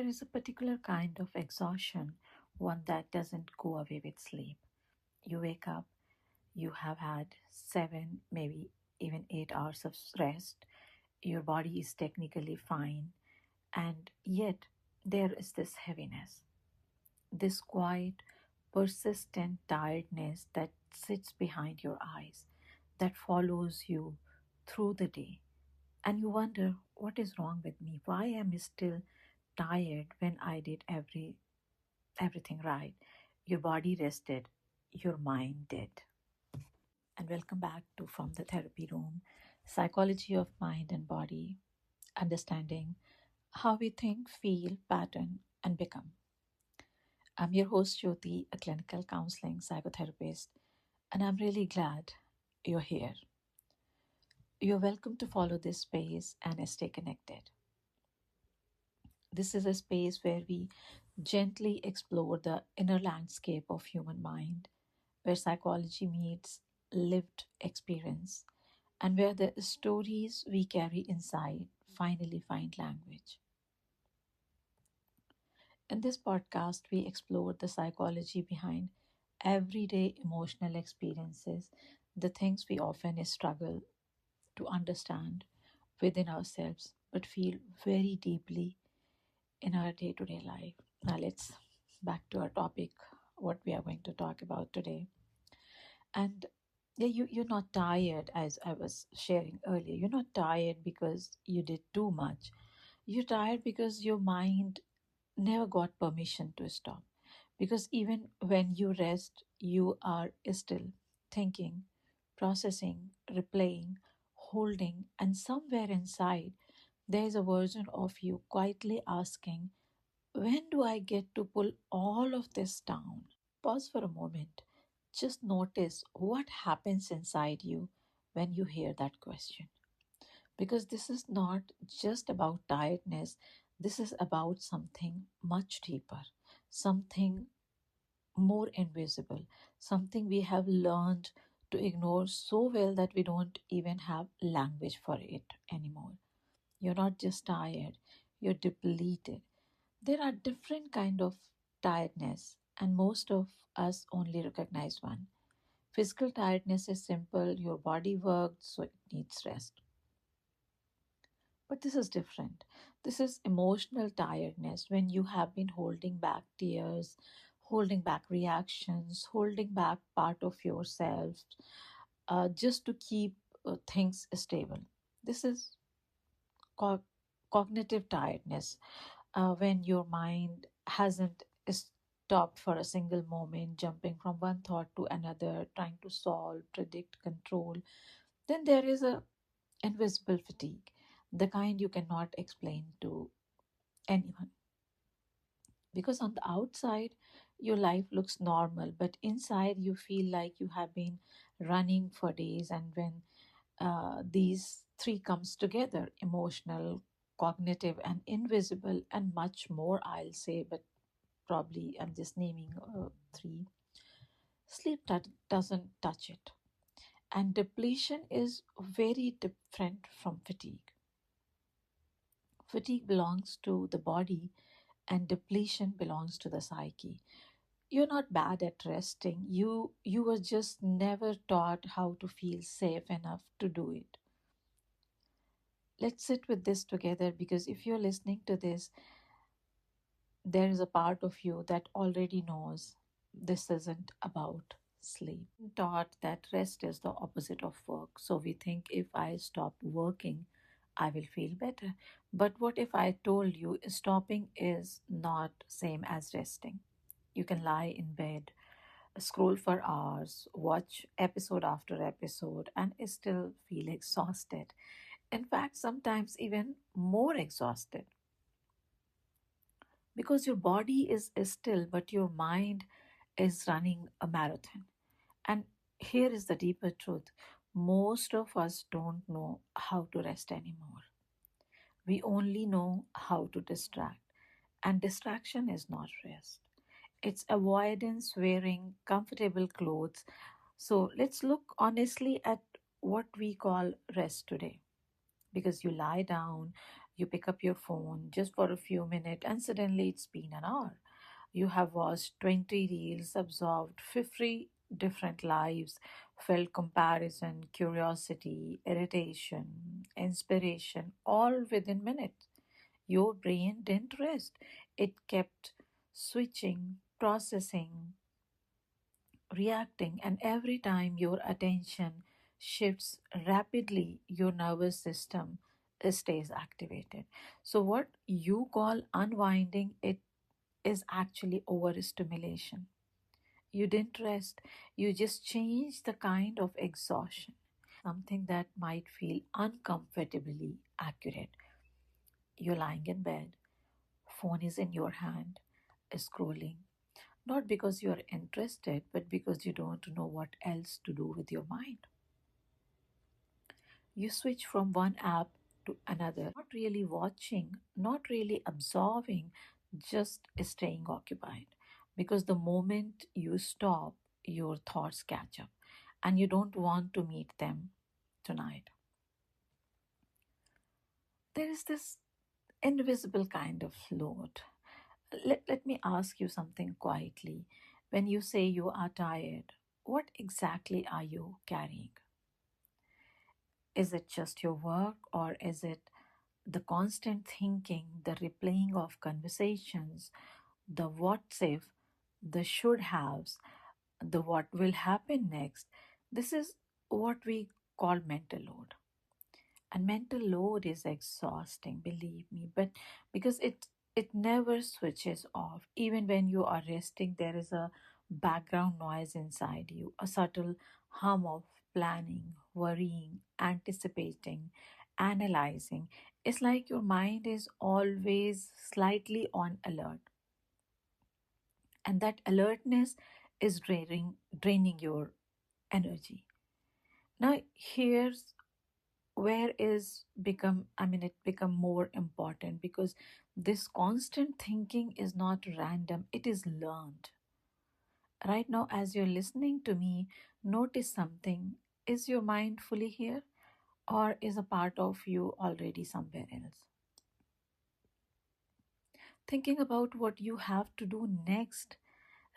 there is a particular kind of exhaustion, one that doesn't go away with sleep. You wake up, you have had 7, maybe even 8 hours of rest, your body is technically fine, and yet there is this heaviness, this quiet, persistent tiredness that sits behind your eyes, that follows you through the day. And you wonder, what is wrong with me? Why am I still tired when I did everything right? Your body rested, your mind did. And welcome back to From the Therapy Room, Psychology of Mind and Body, Understanding How We Think, Feel, Pattern, and Become. I'm your host, Jyoti, a clinical counseling psychotherapist, and I'm really glad you're here. You're welcome to follow this space and stay connected. This is a space where we gently explore the inner landscape of human mind, where psychology meets lived experience, and where the stories we carry inside finally find language. In this podcast, we explore the psychology behind everyday emotional experiences, the things we often struggle to understand within ourselves, but feel very deeply in our day to day life. Now, let's back to our topic, what we are going to talk about today. And yeah, you're not tired, as I was sharing earlier. You're not tired because you did too much. You're tired because your mind never got permission to stop. Because even when you rest, you are still thinking, processing, replaying, holding, and somewhere inside, there is a version of you quietly asking, when do I get to pull all of this down? Pause for a moment. Just notice what happens inside you when you hear that question. Because this is not just about tiredness, this is about something much deeper, something more invisible, something we have learned to ignore so well that we don't even have language for it anymore. You're not just tired, you're depleted. There are different kind of tiredness, and most of us only recognize one. Physical tiredness is simple, your body worked, so it needs rest. But this is different. This is emotional tiredness when you have been holding back tears, holding back reactions, holding back part of yourself just to keep things stable. This is co- cognitive tiredness when your mind hasn't stopped for a single moment, jumping from one thought to another, trying to solve, predict, control. Then there is a invisible fatigue, the kind you cannot explain to anyone. Because on the outside, your life looks normal, but inside, you feel like you have been running for days. And when these three comes together, emotional, cognitive, and invisible, and much more, I'll say, but probably I'm just naming three. Sleep doesn't touch it. And depletion is very different from fatigue. Fatigue belongs to the body, and depletion belongs to the psyche. You're not bad at resting. You were just never taught how to feel safe enough to do it. Let's sit with this together, because if you're listening to this, there is a part of you that already knows this isn't about sleep. Taught that rest is the opposite of work. So we think, if I stop working, I will feel better. But what if I told you stopping is not same as resting? You can lie in bed, scroll for hours, watch episode after episode, and still feel exhausted. In fact, sometimes even more exhausted, because your body is still, but your mind is running a marathon. And here is the deeper truth: most of us don't know how to rest anymore. We only know how to distract. And distraction is not rest, it's avoidance wearing comfortable clothes. So let's look honestly at what we call rest today. Because you lie down, You pick up your phone just for a few minutes, and suddenly it's been an hour. You have watched 20 reels, absorbed 50 different lives, felt comparison, curiosity, irritation, inspiration, all within minutes. Your brain didn't rest. It kept switching, processing, reacting, and every time your attention shifts rapidly, your nervous system stays activated. So, what you call unwinding it is actually overstimulation. You didn't rest, you just changed the kind of exhaustion. Something that might feel uncomfortably accurate. You're lying in bed, phone is in your hand, scrolling. Not because you are interested, but because you don't know what else to do with your mind. You switch from one app to another, not really watching, not really absorbing, just staying occupied. Because the moment you stop, your thoughts catch up and you don't want to meet them tonight. There is this invisible kind of load. Let me ask you something quietly. When you say you are tired, what exactly are you carrying? Is it just your work, or is it the constant thinking, the replaying of conversations, the what if, the should haves, the what will happen next? This is what we call mental load. And mental load is exhausting, believe me, but because it never switches off. Even when you are resting, there is a background noise inside you, a subtle hum of planning, worrying, anticipating, analyzing. It's like your mind is always slightly on alert, and that alertness is draining your energy. Now here's where is become I mean it become more important, because this constant thinking is not random, it is learned. Right now, as you're listening to me, notice something. Is your mind fully here, or is a part of you already somewhere else, thinking about what you have to do next,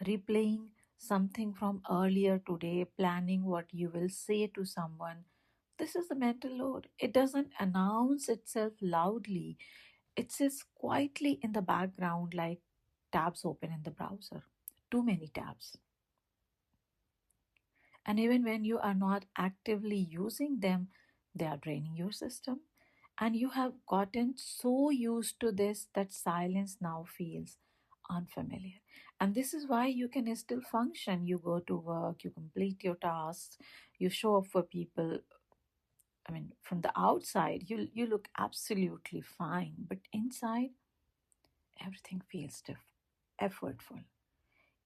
replaying something from earlier today, planning what you will say to someone? This is the mental load. It doesn't announce itself loudly, it sits quietly in the background like tabs open in the browser. Too many tabs. And even when you are not actively using them, they are draining your system. And you have gotten so used to this that silence now feels unfamiliar. And this is why you can still function. You go to work, you complete your tasks, you show up for people. I mean, from the outside, you look absolutely fine, but inside, everything feels effortful.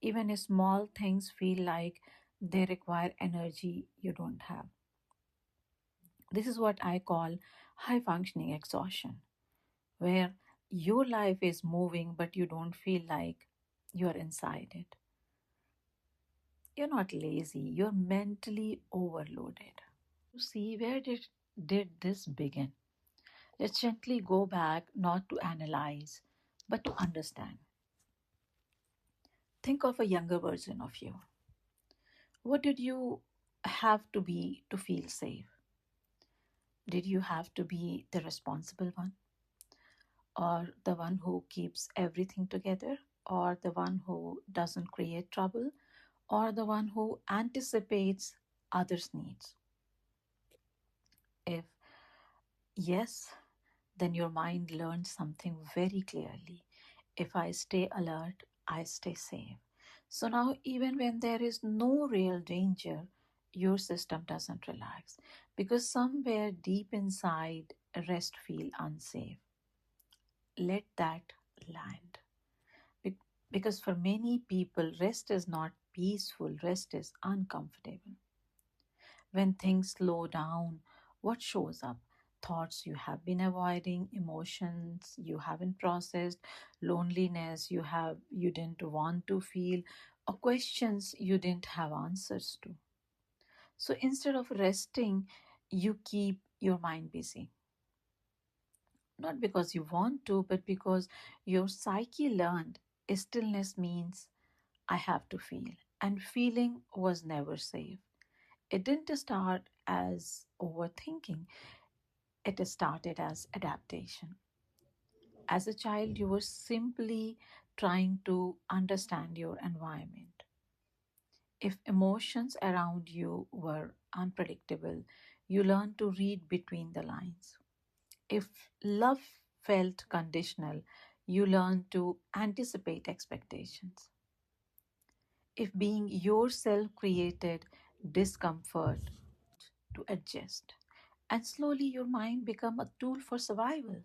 Even small things feel like they require energy you don't have. This is what I call high functioning exhaustion, where your life is moving but you don't feel like you're inside it. You're not lazy, you're mentally overloaded. To see did this begin? Let's gently go back, not to analyze, but to understand. Think of a younger version of you. What did you have to be to feel safe? Did you have to be the responsible one, or the one who keeps everything together, or the one who doesn't create trouble, or the one who anticipates others' needs? If yes, then your mind learns something very clearly. If I stay alert, I stay safe. So now, even when there is no real danger, your system doesn't relax, because somewhere deep inside, rest feel unsafe. Let that land. Be- Because for many people, rest is not peaceful, rest is uncomfortable. When things slow down, what shows up? Thoughts you have been avoiding, emotions you haven't processed, loneliness you didn't want to feel, or questions you didn't have answers to. So instead of resting, you keep your mind busy. Not because you want to, but because your psyche learned stillness means I have to feel. And feeling was never safe. It didn't start as overthinking, it started as adaptation. As a child, you were simply trying to understand your environment. If emotions around you were unpredictable, you learned to read between the lines. If love felt conditional, you learned to anticipate expectations. If being yourself created discomfort, to adjust. And slowly your mind became a tool for survival.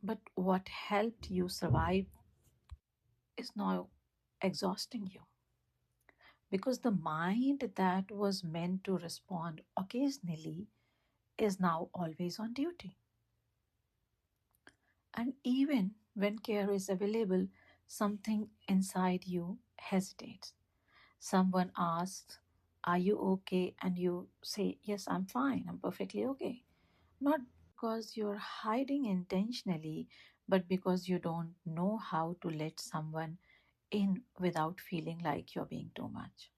But what helped you survive is now exhausting you. Because the mind that was meant to respond occasionally is now always on duty. And even when care is available, something inside you hesitates. Someone asks, are you okay? And you say, yes, I'm fine. I'm perfectly okay. Not because you're hiding intentionally, but because you don't know how to let someone in without feeling like you're being too much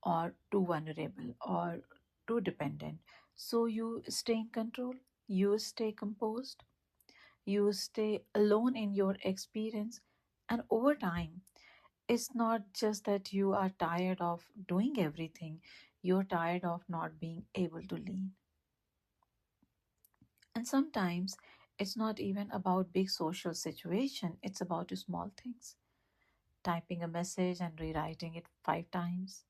or too vulnerable or too dependent. So you stay in control, you stay composed, you stay alone in your experience, and over time, it's not just that you are tired of doing everything, you're tired of not being able to lean. And sometimes it's not even about big social situation, it's about small things. Typing a message and rewriting it 5 times,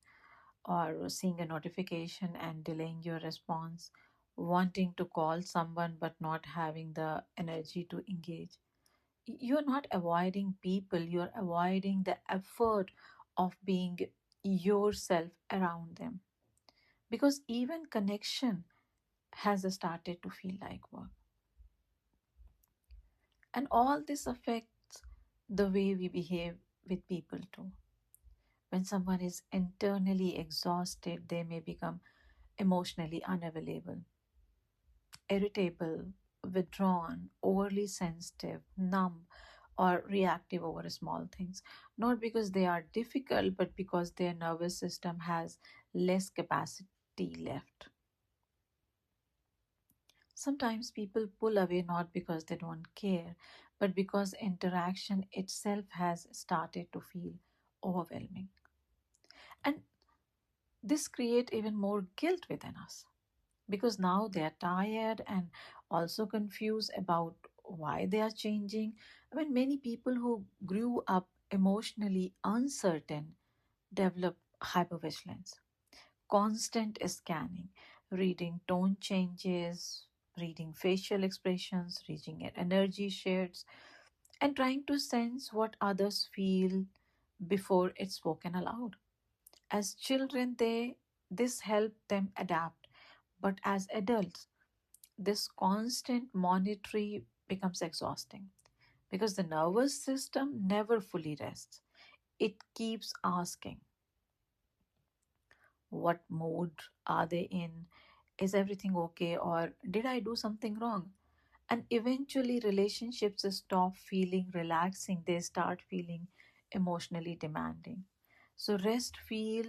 or seeing a notification and delaying your response, wanting to call someone but not having the energy to engage. You're not avoiding people, you're avoiding the effort of being yourself around them. Because even connection has started to feel like work. And all this affects the way we behave with people too. When someone is internally exhausted, they may become emotionally unavailable, irritable, withdrawn, overly sensitive, numb, or reactive over small things. Not because they are difficult, but because their nervous system has less capacity left. Sometimes people pull away not because they don't care, but because interaction itself has started to feel overwhelming. And this creates even more guilt within us because now they are tired and also confused about why they are changing. I mean, many people who grew up emotionally uncertain develop hypervigilance, constant scanning, reading tone changes, reading facial expressions, reading energy shades, and trying to sense what others feel before it's spoken aloud. As children, this helped them adapt, but as adults, this constant monitoring becomes exhausting because the nervous system never fully rests. It keeps asking, what mood are they in? Is everything okay? Or did I do something wrong? And eventually, relationships stop feeling relaxing, they start feeling emotionally demanding. So, rest feel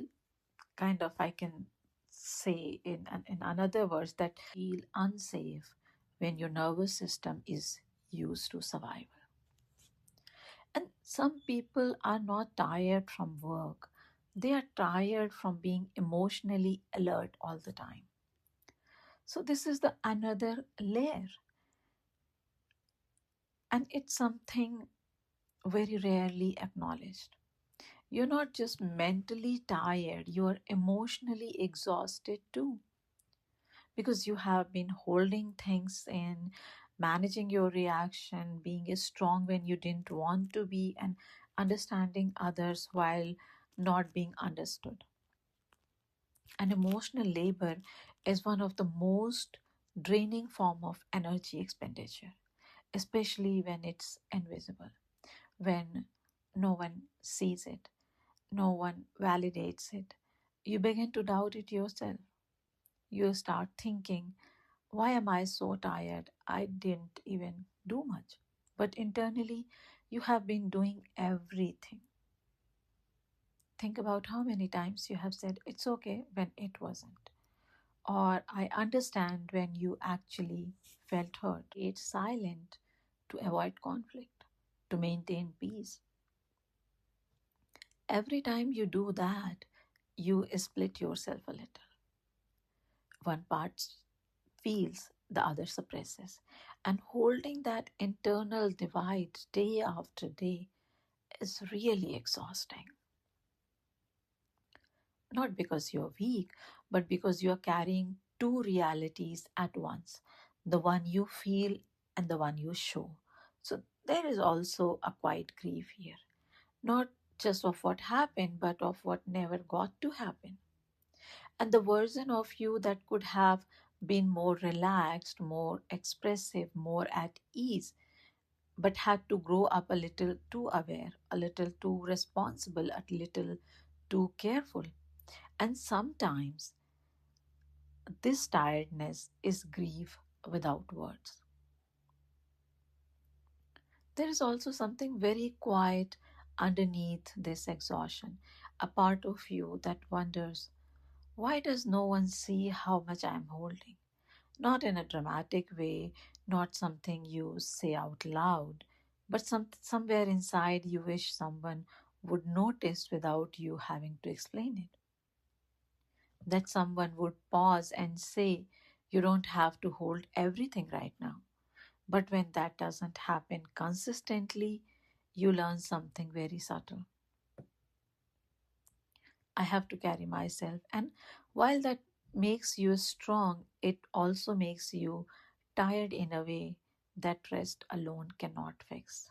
kind of, I can say in another words, that feel unsafe when your nervous system is used to survival. And some people are not tired from work, they are tired from being emotionally alert all the time. So this is the another layer, and it's something very rarely acknowledged. You're not just mentally tired, you're emotionally exhausted too, because you have been holding things in, managing your reaction, being strong when you didn't want to be, and understanding others while not being understood. And emotional labor is one of the most draining form of energy expenditure, especially when it's invisible, when no one sees it, no one validates it. You begin to doubt it yourself. You start thinking, Why am I so tired? I didn't even do much. But internally, you have been doing everything. Think about how many times you have said it's okay when it wasn't. Or I understand when you actually felt hurt. It's silent to avoid conflict, to maintain peace. Every time you do that, you split yourself a little. One part feels, the other suppresses. And holding that internal divide day after day is really exhausting. Not because you're weak, but because you're carrying two realities at once, the one you feel and the one you show. So there is also a quiet grief here, not just of what happened, but of what never got to happen. And the version of you that could have been more relaxed, more expressive, more at ease, but had to grow up a little too aware, a little too responsible, a little too careful. And sometimes this tiredness is grief without words. There is also something very quiet underneath this exhaustion, a part of you that wonders, why does no one see how much I am holding? Not in a dramatic way, not something you say out loud, but somewhere inside you wish someone would notice without you having to explain it. That someone would pause and say, you don't have to hold everything right now. But when that doesn't happen consistently, you learn something very subtle. I have to carry myself. And while that makes you strong, it also makes you tired in a way that rest alone cannot fix.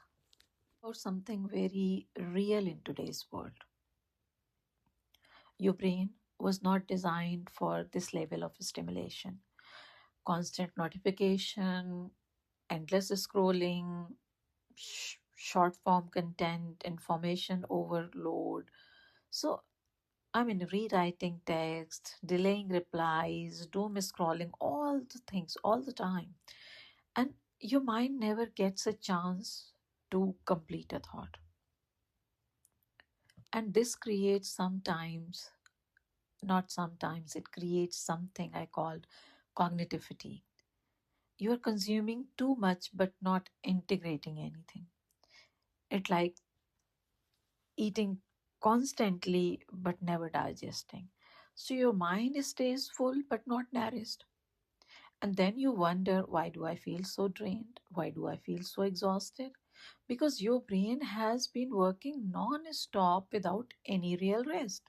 Or something very real in today's world. Your brain was not designed for this level of stimulation. Constant notification, endless scrolling, short form content, information overload. So, I mean, rewriting text, delaying replies, doom scrolling, all the things, all the time. And your mind never gets a chance to complete a thought. And this creates sometimes, not sometimes, it creates something I call cognitive fatigue. You are consuming too much but not integrating anything. It's like eating constantly but never digesting. So your mind stays full but not nourished. And then you wonder, why do I feel so drained? Why do I feel so exhausted? Because your brain has been working non stop without any real rest.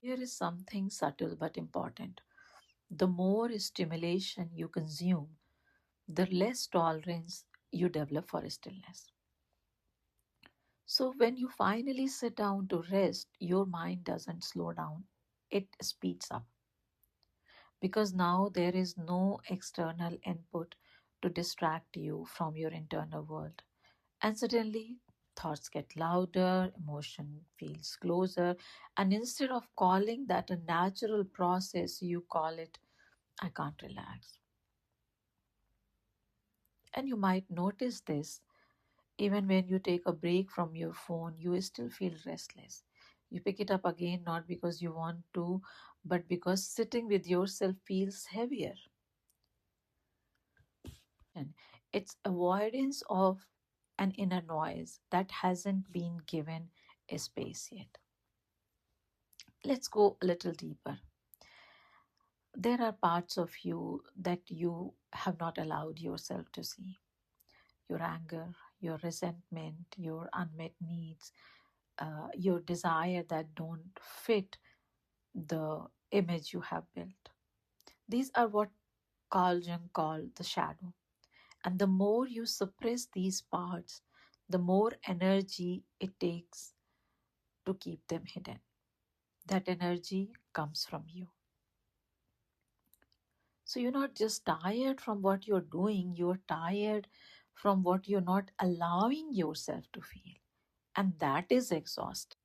Here is something subtle but important. The more stimulation you consume, the less tolerance you develop for stillness. So, when you finally sit down to rest, your mind doesn't slow down, it speeds up. Because now there is no external input to distract you from your internal world. And suddenly, thoughts get louder, emotion feels closer, and instead of calling that a natural process, you call it, I can't relax. And you might notice this. Even when you take a break from your phone, you still feel restless. You pick it up again not because you want to, but because sitting with yourself feels heavier. And it's avoidance of an inner noise that hasn't been given a space yet. Let's go a little deeper. There are parts of you that you have not allowed yourself to see: your anger, your resentment, your unmet needs, your desire that don't fit the image you have built. These are what Carl Jung called the shadow. And the more you suppress these parts, the more energy it takes to keep them hidden. That energy comes from you. So you're not just tired from what you're doing, you're tired from what you're not allowing yourself to feel. And that is exhausting.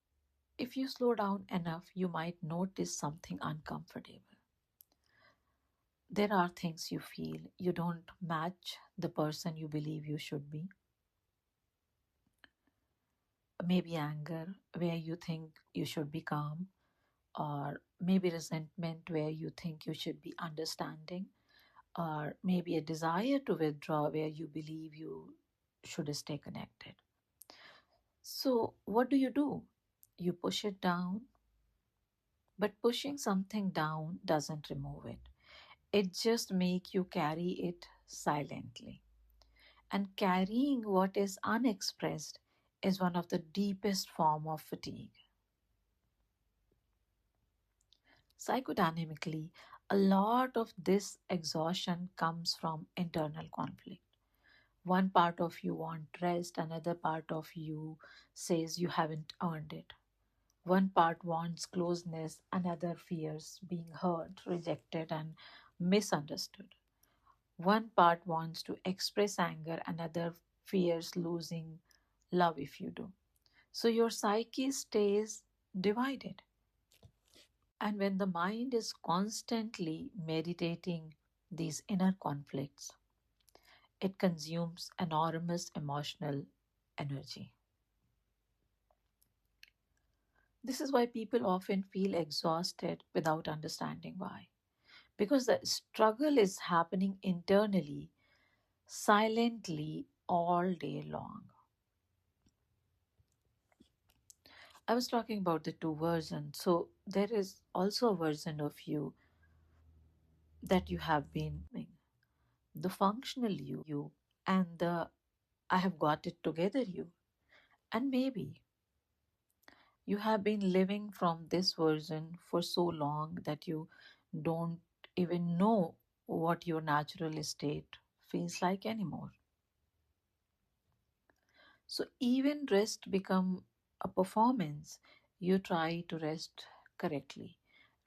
If you slow down enough, you might notice something uncomfortable. There are things you feel you don't match the person you believe you should be. Maybe anger, where you think you should be calm, or maybe resentment, where you think you should be understanding, or maybe a desire to withdraw, where you believe you should stay connected. So, what do? You push it down, but pushing something down doesn't remove it. It just makes you carry it silently. And carrying what is unexpressed is one of the deepest form of fatigue. Psychodynamically, a lot of this exhaustion comes from internal conflict. One part of you wants rest, another part of you says you haven't earned it. One part wants closeness, another fears being hurt, rejected, and misunderstood. One part wants to express anger, another fears losing love if you do. So your psyche stays divided. And when the mind is constantly meditating these inner conflicts, it consumes enormous emotional energy. This is why people often feel exhausted without understanding why. Because the struggle is happening internally, silently, all day long. I was talking about the two versions. So there is also a version of you that you have been doing, the functional you, and the I have got it together you. And maybe you have been living from this version for so long that you don't even know what your natural state feels like anymore. So even rest become a performance. You try to rest correctly,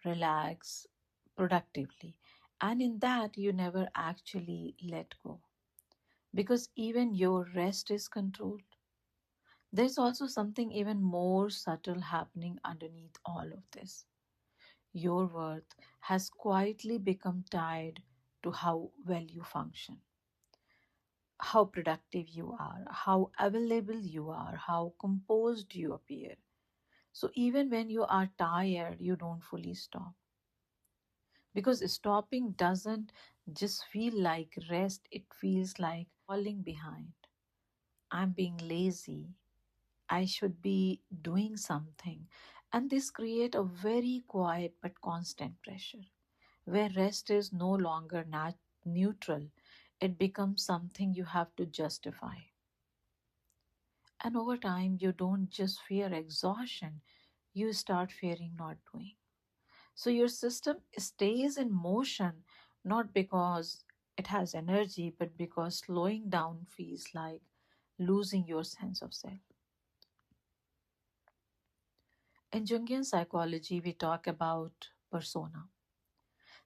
relax productively, and in that you never actually let go because even your rest is controlled. There's also something even more subtle happening underneath all of this. Your worth has quietly become tied to how well you function, how productive you are, how available you are, how composed you appear. So even when you are tired, you don't fully stop. Because stopping doesn't just feel like rest, it feels like falling behind. I'm being lazy. I should be doing something. And this create a very quiet but constant pressure where rest is no longer neutral. It becomes something you have to justify. And over time, you don't just fear exhaustion, you start fearing not doing. So your system stays in motion not because it has energy, but because slowing down feels like losing your sense of self. In Jungian psychology, we talk about persona,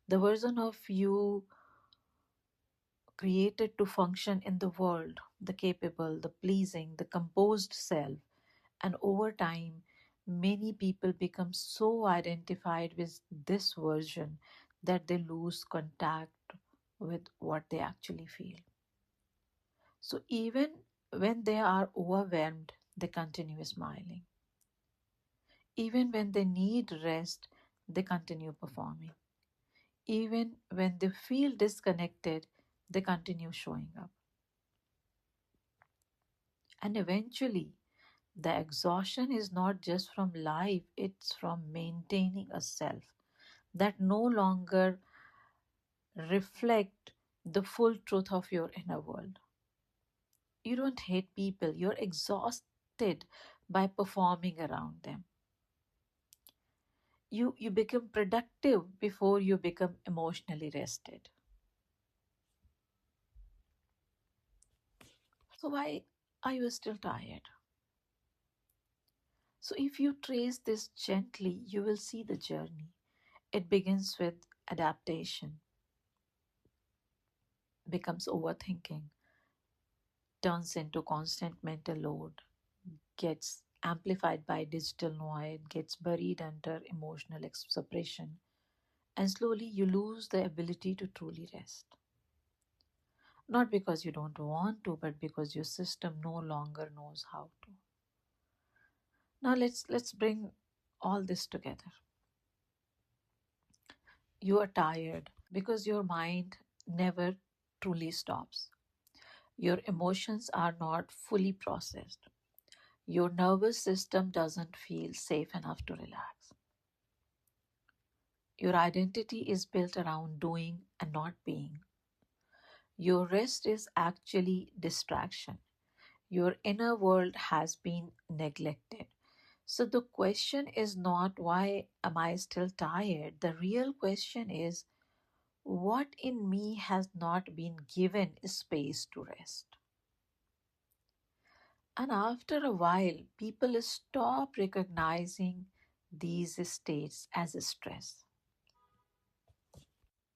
the version of you created to function in the world, the capable, the pleasing, the composed self. And over time, many people become so identified with this version that they lose contact with what they actually feel. So even when they are overwhelmed, they continue smiling. Even when they need rest, they continue performing. Even when they feel disconnected, they continue showing up. And eventually, the exhaustion is not just from life, it's from maintaining a self that no longer reflect the full truth of your inner world. You don't hate people, you're exhausted by performing around them. You become productive before you become emotionally rested. So why are you still tired? So if you trace this gently, you will see the journey. It begins with adaptation, becomes overthinking, turns into constant mental load, gets amplified by digital noise, gets buried under emotional suppression, And slowly you lose the ability to truly rest. Not because you don't want to, but because your system no longer knows how to. Now let's bring all this together. You are tired because your mind never truly stops. Your emotions are not fully processed. Your nervous system doesn't feel safe enough to relax. Your identity is built around doing and not being. Your rest is actually distraction. Your inner world has been neglected. So the question is not why am I still tired? The real question is what in me has not been given space to rest? And after a while, people stop recognizing these states as stress.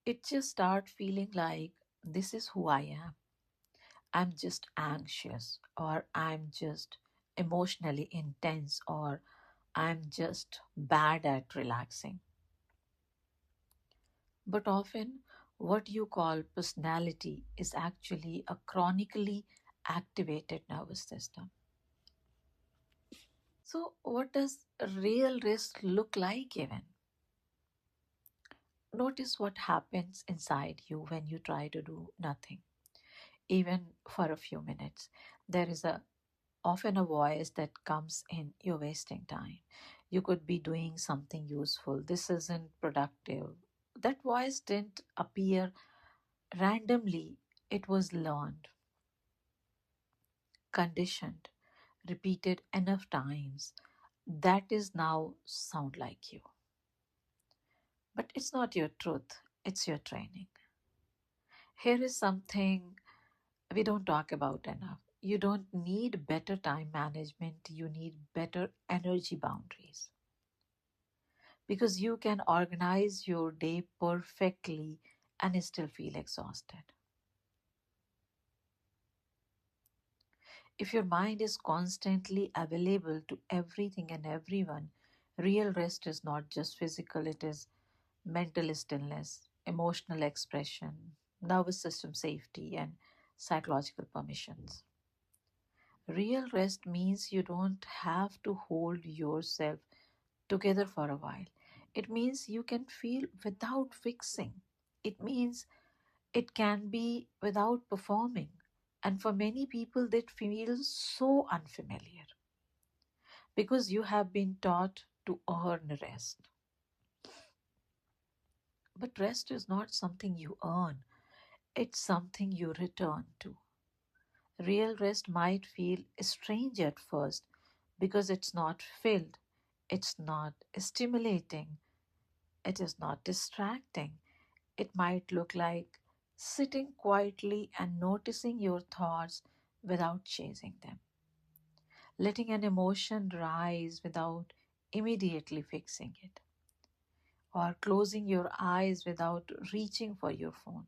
It just start feeling like this is who I am. I'm just anxious, or I'm just emotionally intense, or I'm just bad at relaxing. But often, what you call personality is actually a chronically activated nervous system. So, what does real rest look like even? Notice what happens inside you when you try to do nothing, even for a few minutes. There is a often a voice that comes in, you're wasting time. You could be doing something useful. This isn't productive. That voice didn't appear randomly, it was learned, conditioned, repeated enough times. That is now sound like you. But it's not your truth, it's your training. Here is something we don't talk about enough. You don't need better time management, you need better energy boundaries. Because you can organize your day perfectly and still feel exhausted. If your mind is constantly available to everything and everyone, real rest is not just physical, it is mental stillness, emotional expression, nervous system safety, and psychological permissions. Real rest means you don't have to hold yourself together for a while. It means you can feel without fixing. It means it can be without performing. And for many people, that feels so unfamiliar because you have been taught to earn rest. But rest is not something you earn, it's something you return to. Real rest might feel strange at first because it's not filled, it's not stimulating, it is not distracting. It might look like sitting quietly and noticing your thoughts without chasing them, letting an emotion rise without immediately fixing it, or closing your eyes without reaching for your phone.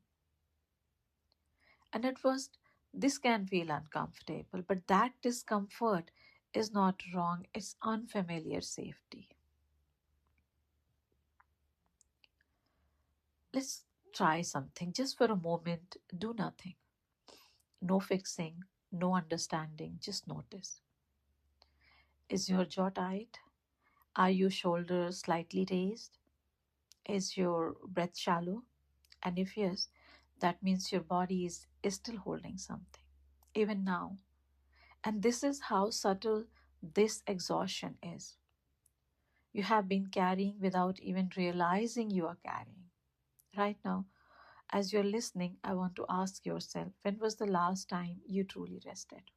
And at first, this can feel uncomfortable, but that discomfort is not wrong, it's unfamiliar safety. Let's try something just for a moment. Do nothing. No fixing, no understanding, just notice. Is your jaw tight? Are your shoulders slightly raised? Is your breath shallow? And if yes, that means your body is still holding something, even now. And this is how subtle this exhaustion is. You have been carrying without even realizing you are carrying. Right now, as you're listening, I want to ask yourself, when was the last time you truly rested?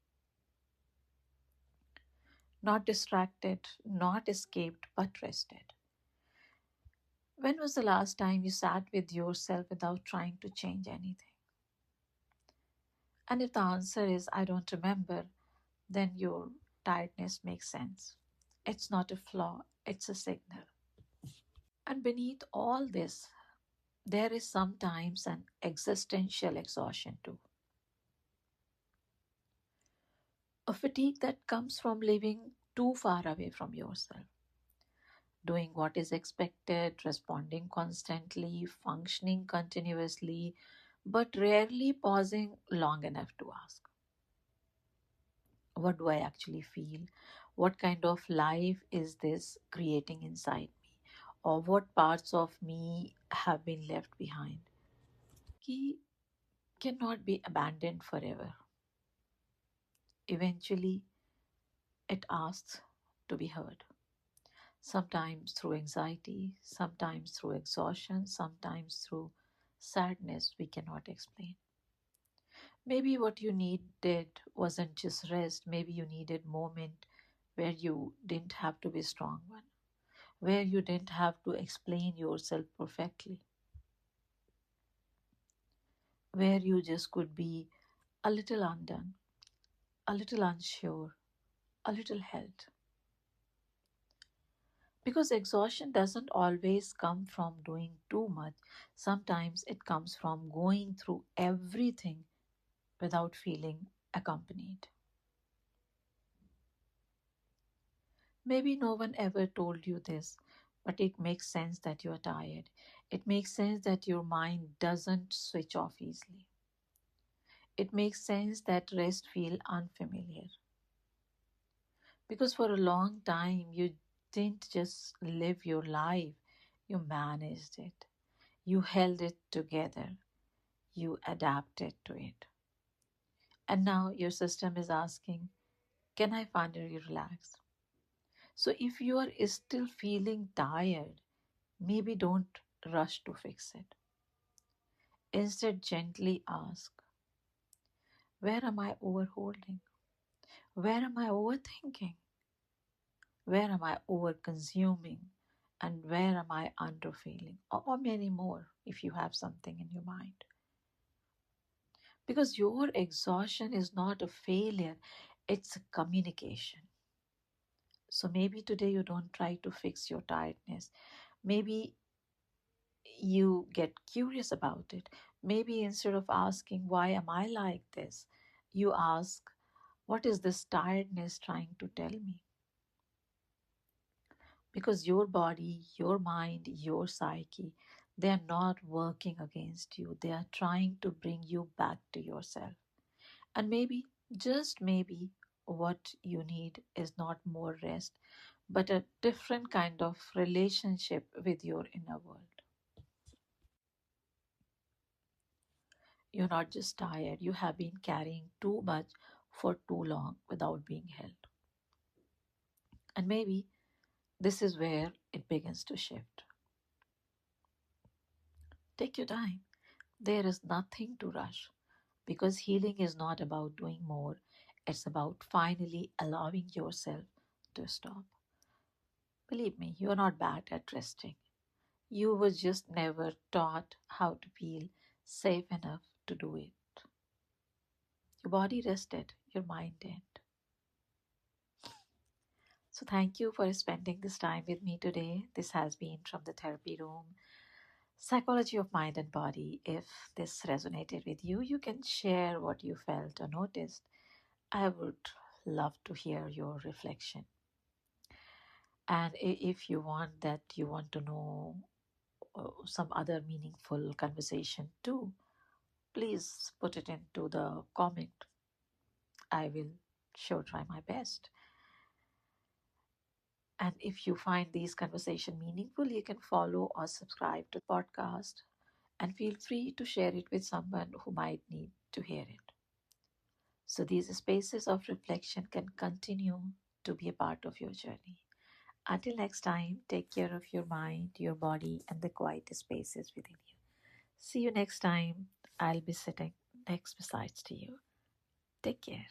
Not distracted, not escaped, but rested. When was the last time you sat with yourself without trying to change anything? And if the answer is I don't remember, then your tiredness makes sense. It's not a flaw, it's a signal. And beneath all this, there is sometimes an existential exhaustion too. A fatigue that comes from living too far away from yourself. doing what is expected, responding constantly, functioning continuously, but rarely pausing long enough to ask, what do I actually feel? What kind of life is this creating inside me? Or what parts of me have been left behind? He cannot be abandoned forever. Eventually, it asks to be heard. Sometimes through anxiety, sometimes through exhaustion, sometimes through sadness we cannot explain. Maybe what you needed wasn't just rest, maybe you needed moment where you didn't have to be strong one, where you didn't have to explain yourself perfectly, where you just could be a little undone, a little unsure, a little held. Because exhaustion doesn't always come from doing too much, sometimes it comes from going through everything without feeling accompanied. Maybe no one ever told you this, but it makes sense that you are tired. It makes sense that your mind doesn't switch off easily. It makes sense that rest feels unfamiliar. Because for a long time you didn't just live your life, you managed it. You held it together. You adapted to it. And now your system is asking, can I finally relax? So if you are still feeling tired, maybe don't rush to fix it. Instead, gently ask, where am I overholding? Where am I overthinking? Where am I over consuming? And where am I underfeeling? Or many more if you have something in your mind. Because your exhaustion is not a failure, it's a communication. So maybe today you don't try to fix your tiredness. Maybe you get curious about it. Maybe instead of asking, why am I like this? You ask, what is this tiredness trying to tell me? Because your body, your mind, your psyche, they are not working against you. They are trying to bring you back to yourself. And maybe, just maybe, what you need is not more rest, but a different kind of relationship with your inner world. You're not just tired, you have been carrying too much for too long without being held. And maybe this is where it begins to shift. Take your time. There is nothing to rush because healing is not about doing more, it's about finally allowing yourself to stop. Believe me, you're not bad at resting. You were just never taught how to feel safe enough to do it. Your body rested, your mind didn't. So, thank you for spending this time with me today. This has been from the therapy room, Psychology of Mind and Body. If this resonated with you, you can share what you felt or noticed. I would love to hear your reflection. And if you want that, you want to know some other meaningful conversation too, please put it into the comment. I will sure try my best. And if you find these conversation meaningful, you can follow or subscribe to the podcast and feel free to share it with someone who might need to hear it. So these spaces of reflection can continue to be a part of your journey. Until next time, take care of your mind, your body, and the quiet spaces within you. See you next time. I'll be sitting next besides to you. Take care.